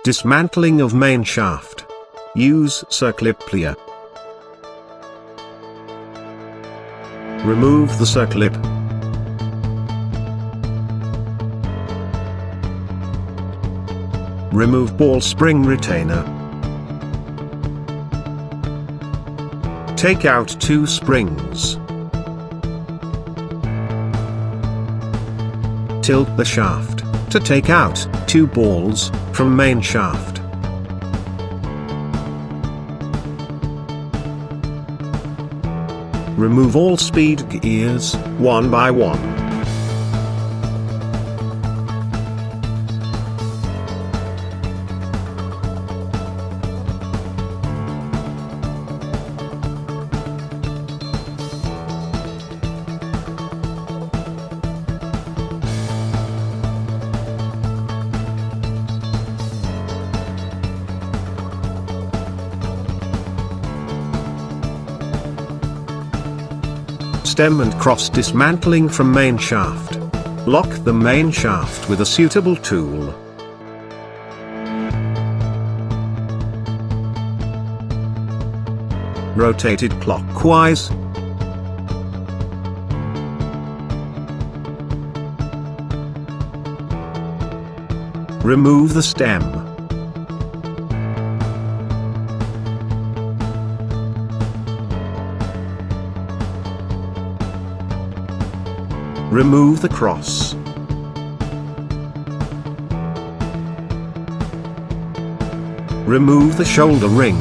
Dismantling of main shaft. Use circlip plier. Remove the circlip. Remove ball spring retainer. Take out 2 springs. Tilt the shaft to take out 2 balls from main shaft. Remove all speed gears, one by one. Stem and cross dismantling from main shaft. Lock the main shaft with a suitable tool. Rotate it clockwise. Remove the stem. Remove the cross. Remove the shoulder ring.